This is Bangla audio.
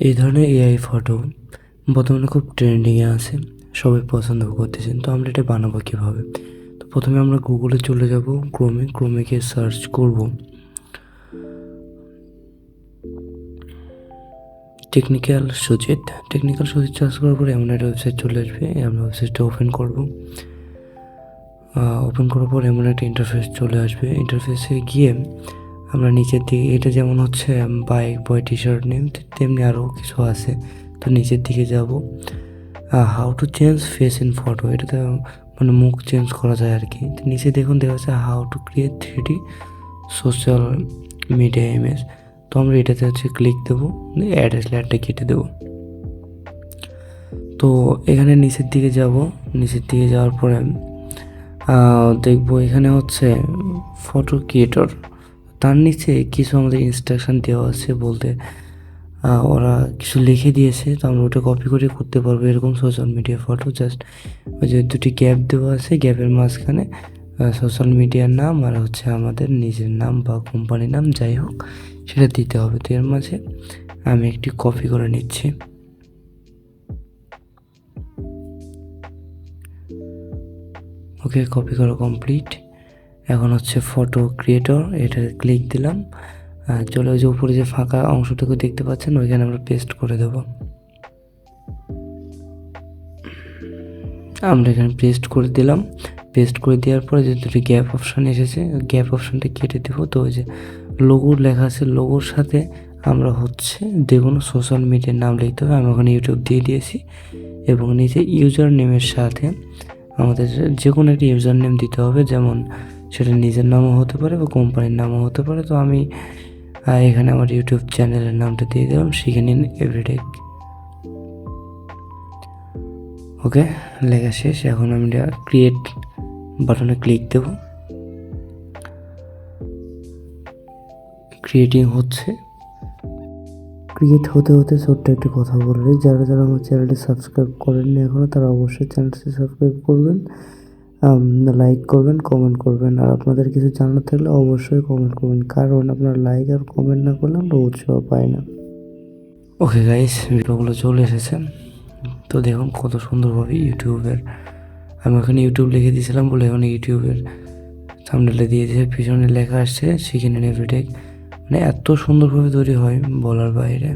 এই ধরনের এআই ফটো বর্তমানে খুব ট্রেন্ডিংয়ে আছে, সবাই পছন্দ করতেছেন। তো আমরা এটা বানাবো কীভাবে? তো প্রথমে আমরা গুগলে চলে যাব, ক্রোমে গিয়ে সার্চ করব টেকনিক্যাল সুজিত সার্চ করার পরে এমন একটা ওয়েবসাইট চলে আসবে। আমরা ওয়েবসাইটটা ওপেন করব। ওপেন করার পর এমন একটা ইন্টারফেস চলে আসবে। ইন্টারফেসে গিয়ে আমরা নিচের দিকে, এটা যেমন হচ্ছে বাইক বয় টি শার্ট নেম, তেমনি আরও কিছু আছে। তো নিচের দিকে যাব, how to change face in photo, এটাতে মানে মুখ চেঞ্জ করা যায় আর কি। তো নিচে দেখুন দেখা যাচ্ছে how to create 3D social media image. তো আমরা এটাতে হচ্ছে ক্লিক দেবো, অ্যাডটা কেটে দেবো। তো এখানে নিচের দিকে যাব, নিচের দিকে যাওয়ার পরে দেখবো এখানে হচ্ছে ফটো ক্রিয়েটর, তার নিচে কিছু আমাদের ইনস্ট্রাকশন দেওয়া আছে, বলতে ওরা কিছু লিখে দিয়েছে। তো আমরা ওটা কপি করে করতে পারবো এরকম সোশ্যাল মিডিয়া ফটো। জাস্ট ওই যে দুটি গ্যাপ দেওয়া আছে, গ্যাপের মাঝখানে সোশ্যাল মিডিয়ার নাম আর হচ্ছে আমাদের নিজের নাম বা কোম্পানির নাম যাই হোক সেটা দিতে হবে। তো এর মাঝে আমি একটি কপি করে নিচ্ছি। ওকে, কপি করা কমপ্লিট। এখন হচ্ছে ফটো ক্রিয়েটর, এটা ক্লিক দিলাম। চলে ওই যে উপরে যে ফাঁকা অংশটুকু দেখতে পাচ্ছেন ওইখানে আমরা পেস্ট করে দেব। আমরা এখানে পেস্ট করে দিলাম। পেস্ট করে দেওয়ার পরে যে দুটি গ্যাপ অপশান এসেছে, গ্যাপ অপশানটা কেটে দেবো। তো ওই যে লোগো লেখা আছে, লোগোর সাথে আমরা হচ্ছে দেখুন সোশ্যাল মিডিয়ার নাম লিখতে হবে। আমি ওখানে ইউটিউব দিয়ে দিয়েছি এবং নিচে ইউজার নেমের সাথে আমাদের যে কোনো একটা ইউজার নেম দিতে হবে, যেমন সেটা নিজের নামও হতে পারে বা কোম্পানির নামও হতে পারে। তো আমি এখানে আমার ইউটিউব চ্যানেলের নামটা দিয়ে দিলাম, শিখে নিন এভরিডে। ওকে, লেখা শেষ। এখন আমি ক্রিয়েট বাটনে ক্লিক দেব। ক্রিয়েটিং হচ্ছে। ক্রিয়েট হতে হতে ছোট্ট একটি কথা বললে, যারা যারা আমার চ্যানেলটি সাবস্ক্রাইব করেননি এখনও, তারা অবশ্যই চ্যানেলটি সাবস্ক্রাইব করবেন, লাইক করবেন, কমেন্ট করবেন। আর আপনাদের কিছু জানার থাকলে অবশ্যই কমেন্ট করবেন, কারণ আপনার লাইক আর কমেন্ট না করলে আমরা উৎসাহ পাই না। ওকে গাইস, ভিডিওগুলো চলে এসেছে। তো দেখুন কত সুন্দরভাবে ইউটিউবের, আমি ওখানে ইউটিউব লিখে দিয়েছিলাম বলে এখন ইউটিউবের থাম্বনেলটা দিয়ে দিয়েছে, পিছনে লেখা আসছে শিখে নিন এভরিডে। মানে এত সুন্দরভাবে তৈরি হয় বলার বাইরে।